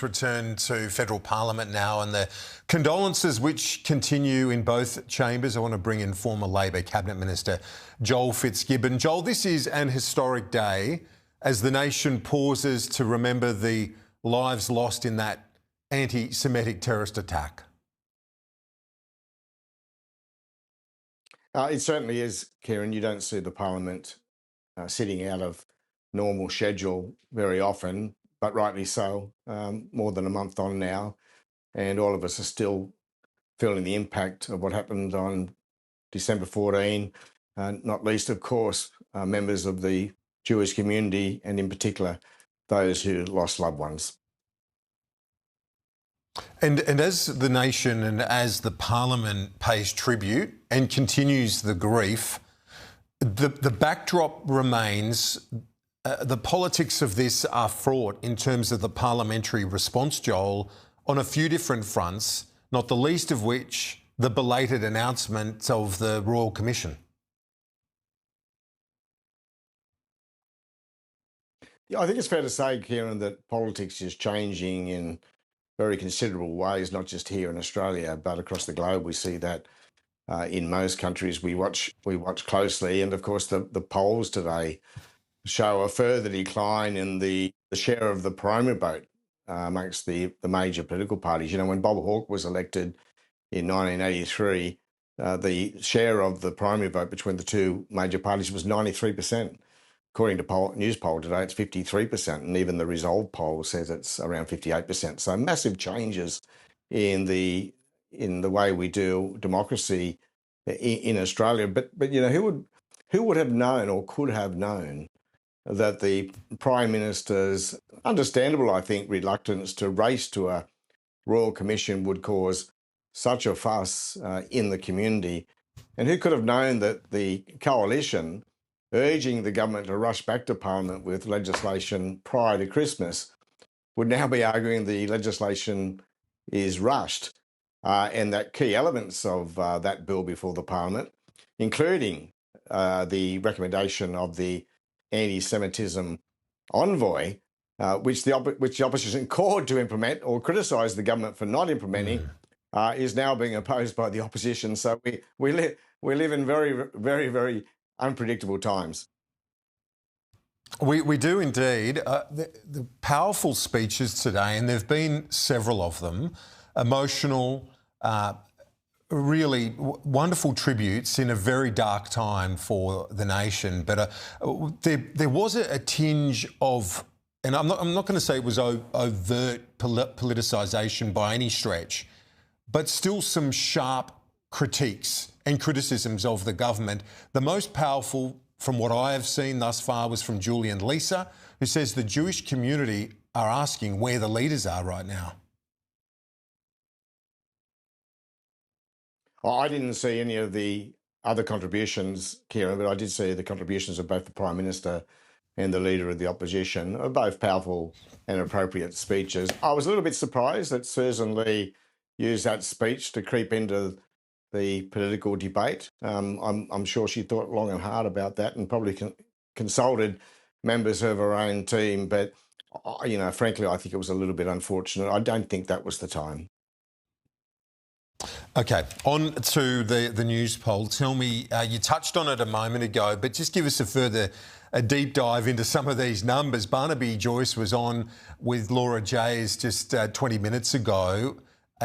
let's return to federal parliament now and the condolences which continue in both chambers. I want to bring in former Labor Cabinet Minister Joel Fitzgibbon. Joel, this is an historic day as the nation pauses to remember the lives lost in that anti-Semitic terrorist attack. It certainly is, Kieran. You don't see the parliament sitting out of normal schedule very often, but rightly so, more than a month on now. And all of us are still feeling the impact of what happened on December 14, not least, of course, members of the Jewish community and in particular, those who lost loved ones. And as the nation and as the parliament pays tribute and continues the grief, the backdrop remains. The politics of this are fraught in terms of the parliamentary response, Joel, on a few different fronts, not the least of which the belated announcement of the Royal Commission. Yeah, I think it's fair to say, Kieran, that politics is changing in very considerable ways, not just here in Australia, but across the globe. We see that in most countries we watch closely. And of course, the polls today show a further decline in the share of the primary vote amongst the major political parties. You know, when Bob Hawke was elected in 1983, the share of the primary vote between the two major parties was 93%. According to Newspoll today, it's 53%, and even the Resolve poll says it's around 58%. So massive changes in the way we do democracy in Australia. But you know, who would have known or could have known that the Prime Minister's understandable, I think, reluctance to race to a Royal Commission would cause such a fuss in the community? And who could have known that the coalition urging the government to rush back to Parliament with legislation prior to Christmas would now be arguing the legislation is rushed, and that key elements of that bill before the Parliament, including the recommendation of the anti-Semitism envoy, which the opposition called to implement or criticised the government for not implementing, is now being opposed by the opposition. So we live in very, very, very unpredictable times. We do indeed. The powerful speeches today, and there have been several of them, emotional, really wonderful tributes in a very dark time for the nation. But there was a tinge of, and I'm not going to say it was overt politicisation by any stretch, but still some sharp critiques and criticisms of the government. The most powerful, from what I have seen thus far, was from Julian Lisa, who says the Jewish community are asking where the leaders are right now. I didn't see any of the other contributions, Kieran, but I did see the contributions of both the Prime Minister and the Leader of the Opposition, both powerful and appropriate speeches. I was a little bit surprised that Susan Lee used that speech to creep into the political debate. I'm sure she thought long and hard about that and probably consulted members of her own team. But, you know, frankly, I think it was a little bit unfortunate. I don't think that was the time. Okay, on to the Newspoll. Tell me, you touched on it a moment ago, but just give us a deep dive into some of these numbers. Barnaby Joyce was on with Laura Jays just 20 minutes ago.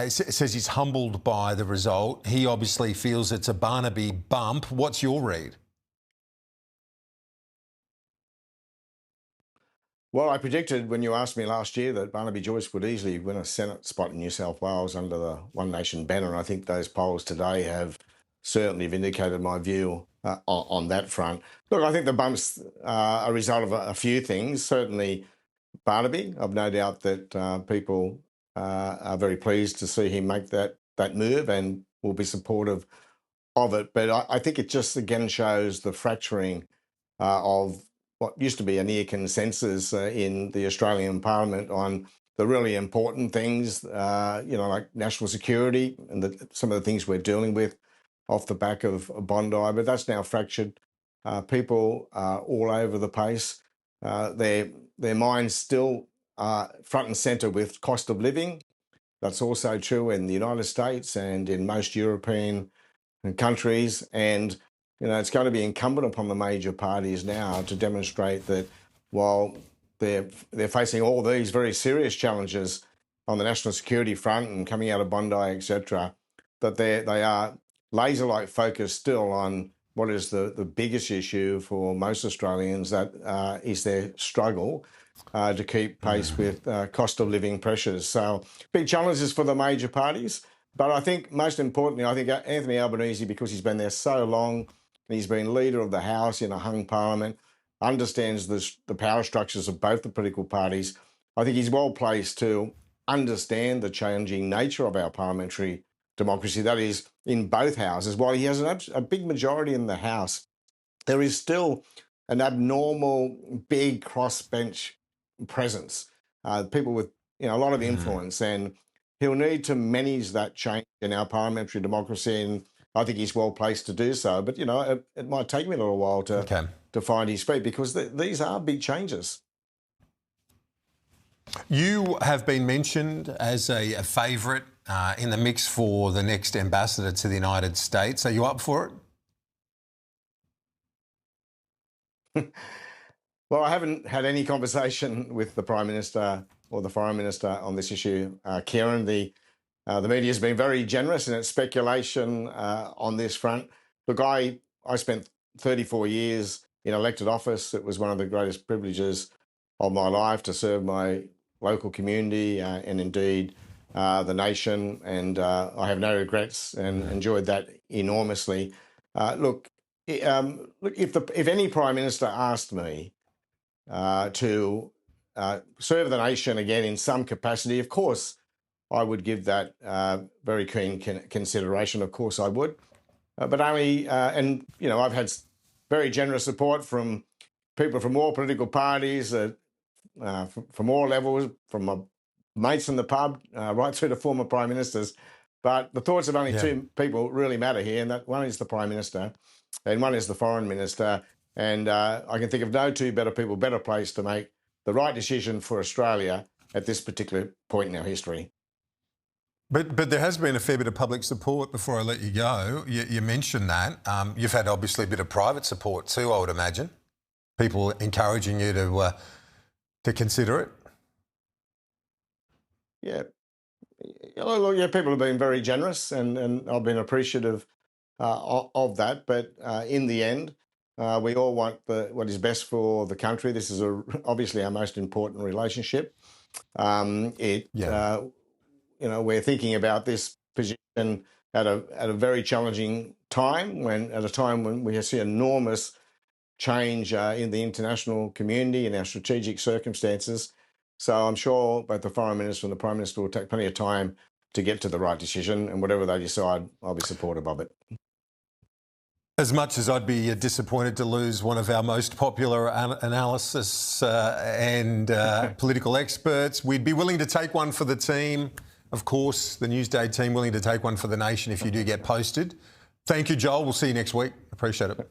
Says he's humbled by the result. He obviously feels it's a Barnaby bump. What's your read? Well, I predicted when you asked me last year that Barnaby Joyce would easily win a Senate spot in New South Wales under the One Nation banner, and I think those polls today have certainly vindicated my view on that front. Look, I think the bump's a result of a few things. Certainly Barnaby, I've no doubt that people are very pleased to see him make that move and will be supportive of it. But I think it just again shows the fracturing of what used to be a near consensus in the Australian Parliament on the really important things, you know, like national security and some of the things we're dealing with off the back of Bondi. But that's now fractured. People are all over the place. Their minds still front and centre with cost of living. That's also true in the United States and in most European countries. And, it's going to be incumbent upon the major parties now to demonstrate that while they're facing all these very serious challenges on the national security front and coming out of Bondi, etc., that they are laser-like focused still on what is the biggest issue for most Australians, that is their struggle to keep pace with cost of living pressures. So big challenges for the major parties. But I think most importantly, I think Anthony Albanese, because he's been there so long and he's been leader of the House in a hung parliament, understands the power structures of both the political parties. I think he's well placed to understand the changing nature of our parliamentary democracy, that is, in both houses. While he has a big majority in the House, there is still an abnormal big crossbench presence, people with a lot of influence, and he'll need to manage that change in our parliamentary democracy, and I think he's well placed to do so. But it might take me a little while to find his feet, because these are big changes. You have been mentioned as a favourite in the mix for the next ambassador to the United States. Are you up for it? Well, I haven't had any conversation with the Prime Minister or the Foreign Minister on this issue, Kieran. The media has been very generous in its speculation on this front. Look, I spent 34 years in elected office. It was one of the greatest privileges of my life to serve my local community and indeed the nation, and I have no regrets and enjoyed that enormously. Look, if any Prime Minister asked me to serve the nation again in some capacity, of course, I would give that very keen consideration. Of course, I would, but only, and I've had very generous support from people from all political parties, from all levels, from my mates in the pub, right through to former prime ministers. But the thoughts of only two people really matter here, and that one is the Prime Minister and one is the Foreign Minister. And I can think of no two people better placed to make the right decision for Australia at this particular point in our history. But there has been a fair bit of public support. Before I let you go, you mentioned that. You've had obviously a bit of private support too, I would imagine. People encouraging you to consider it. Yeah. Look, people have been very generous, and I've been appreciative of that. But in the end, we all want what is best for the country. This is obviously our most important relationship. We're thinking about this position at a very challenging time, when we see enormous change in the international community and our strategic circumstances. So I'm sure both the Foreign Minister and the Prime Minister will take plenty of time to get to the right decision, and whatever they decide, I'll be supportive of it. As much as I'd be disappointed to lose one of our most popular analysts and political experts, we'd be willing to take one for the team. Of course, the Newsday team willing to take one for the nation if you do get posted. Thank you, Joel. We'll see you next week. Appreciate it.